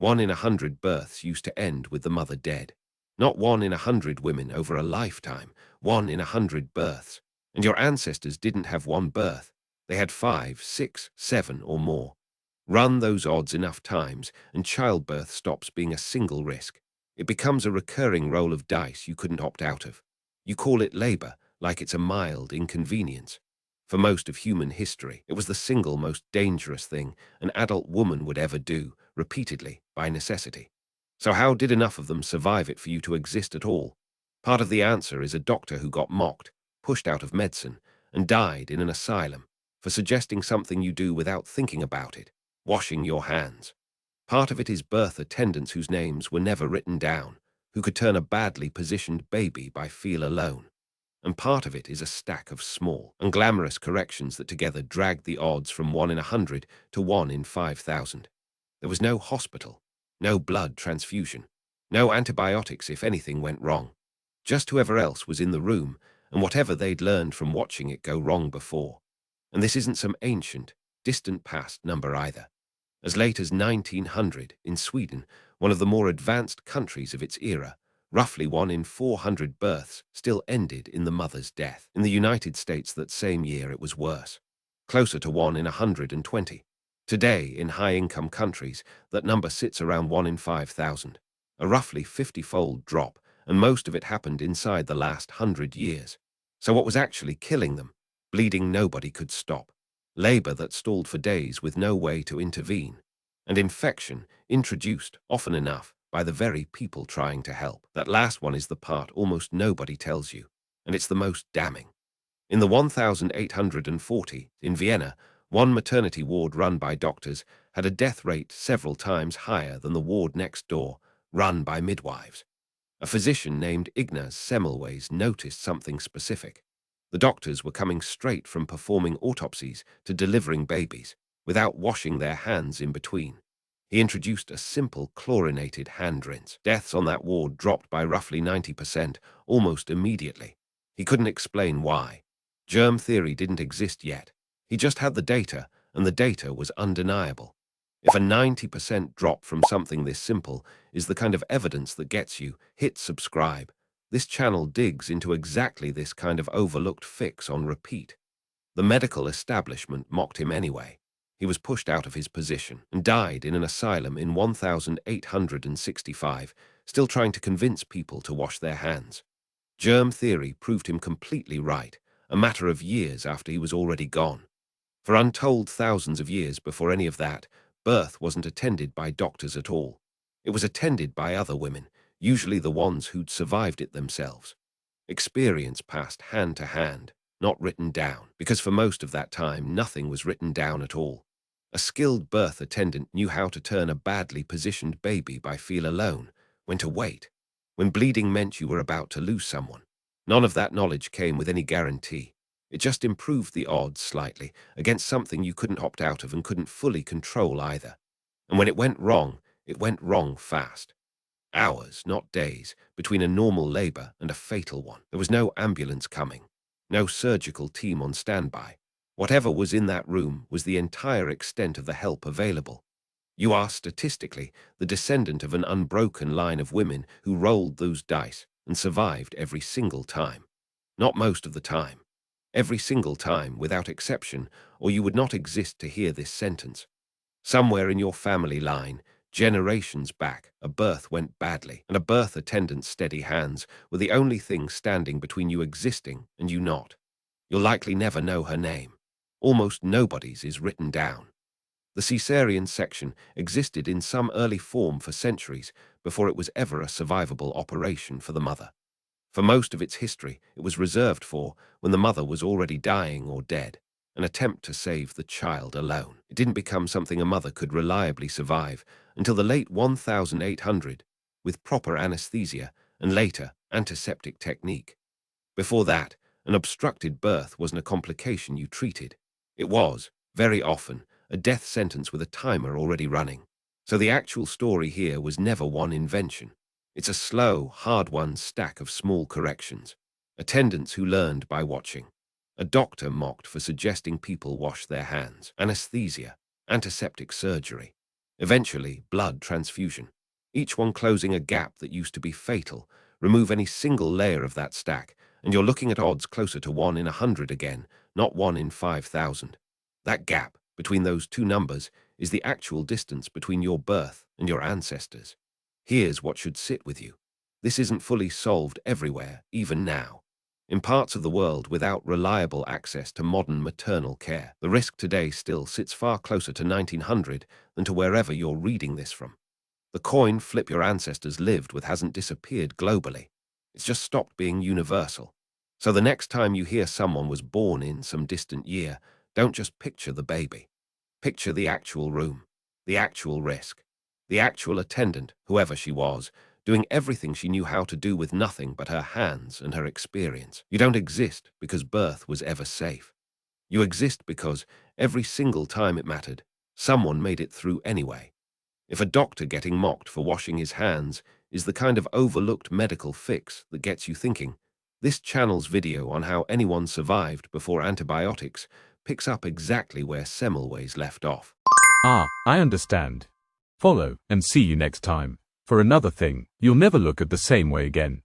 1 in 100 births used to end with the mother dead. Not 1 in 100 women over a lifetime, 1 in 100 births. And your ancestors didn't have one birth. They had 5, 6, 7 or more. Run those odds enough times and childbirth stops being a single risk. It becomes a recurring roll of dice you couldn't opt out of. You call it labor like it's a mild inconvenience. For most of human history, it was the single most dangerous thing an adult woman would ever do, repeatedly, by necessity. So how did enough of them survive it for you to exist at all? Part of the answer is a doctor who got mocked, pushed out of medicine, and died in an asylum for suggesting something you do without thinking about it, washing your hands. Part of it is birth attendants whose names were never written down, who could turn a badly positioned baby by feel alone. And part of it is a stack of small, unglamorous corrections that together dragged the odds from 1 in 100 to 1 in 5,000. There was no hospital, no blood transfusion, no antibiotics if anything went wrong. Just whoever else was in the room and whatever they'd learned from watching it go wrong before. And this isn't some ancient, distant past number either. As late as 1900, in Sweden, one of the more advanced countries of its era, roughly 1 in 400 births still ended in the mother's death. In the United States that same year it was worse, closer to 1 in 120. Today, in high-income countries, that number sits around 1 in 5,000, a roughly 50-fold drop, and most of it happened inside the last 100 years. So what was actually killing them? Bleeding nobody could stop, labor that stalled for days with no way to intervene, and infection introduced, often enough, by the very people trying to help. That last one is the part almost nobody tells you, and it's the most damning. In the 1840, in Vienna, one maternity ward run by doctors had a death rate several times higher than the ward next door, run by midwives. A physician named Ignaz Semmelweis noticed something specific. The doctors were coming straight from performing autopsies to delivering babies, without washing their hands in between. He introduced a simple chlorinated hand rinse. Deaths on that ward dropped by roughly 90%, almost immediately. He couldn't explain why. Germ theory didn't exist yet. He just had the data, and the data was undeniable. If a 90% drop from something this simple is the kind of evidence that gets you, hit subscribe. This channel digs into exactly this kind of overlooked fix on repeat. The medical establishment mocked him anyway. He was pushed out of his position and died in an asylum in 1865, still trying to convince people to wash their hands. Germ theory proved him completely right, a matter of years after he was already gone. For untold thousands of years before any of that, birth wasn't attended by doctors at all. It was attended by other women, usually the ones who'd survived it themselves. Experience passed hand to hand, not written down, because for most of that time nothing was written down at all. A skilled birth attendant knew how to turn a badly positioned baby by feel alone, when to wait, when bleeding meant you were about to lose someone. None of that knowledge came with any guarantee. It just improved the odds slightly against something you couldn't opt out of and couldn't fully control either. And when it went wrong fast. Hours, not days, between a normal labor and a fatal one. There was no ambulance coming, no surgical team on standby. Whatever was in that room was the entire extent of the help available. You are statistically the descendant of an unbroken line of women who rolled those dice and survived every single time. Not most of the time. Every single time, without exception, or you would not exist to hear this sentence. Somewhere in your family line, generations back, a birth went badly, and a birth attendant's steady hands were the only thing standing between you existing and you not. You'll likely never know her name. Almost nobody's is written down. The caesarean section existed in some early form for centuries before it was ever a survivable operation for the mother. For most of its history, it was reserved for when the mother was already dying or dead, an attempt to save the child alone. It didn't become something a mother could reliably survive until the late 1800, with proper anaesthesia and later antiseptic technique. Before that, an obstructed birth wasn't a complication you treated. It was, very often, a death sentence with a timer already running. So the actual story here was never one invention. It's a slow, hard-won stack of small corrections. Attendants who learned by watching. A doctor mocked for suggesting people wash their hands. Anaesthesia. Antiseptic surgery. Eventually, blood transfusion. Each one closing a gap that used to be fatal. Remove any single layer of that stack, and you're looking at odds closer to 1 in 100 again, not 1 in 5,000. That gap between those two numbers is the actual distance between your birth and your ancestors. Here's what should sit with you. This isn't fully solved everywhere, even now. In parts of the world without reliable access to modern maternal care, the risk today still sits far closer to 1900 than to wherever you're reading this from. The coin flip your ancestors lived with hasn't disappeared globally. It's just stopped being universal. So the next time you hear someone was born in some distant year, don't just picture the baby. Picture the actual room, the actual risk, the actual attendant, whoever she was, doing everything she knew how to do with nothing but her hands and her experience. You don't exist because birth was ever safe. You exist because every single time it mattered, someone made it through anyway. If a doctor getting mocked for washing his hands is the kind of overlooked medical fix that gets you thinking, this channel's video on how anyone survived before antibiotics picks up exactly where Semmelweis left off. Ah, I understand. Follow, and see you next time. For another thing, you'll never look at the same way again.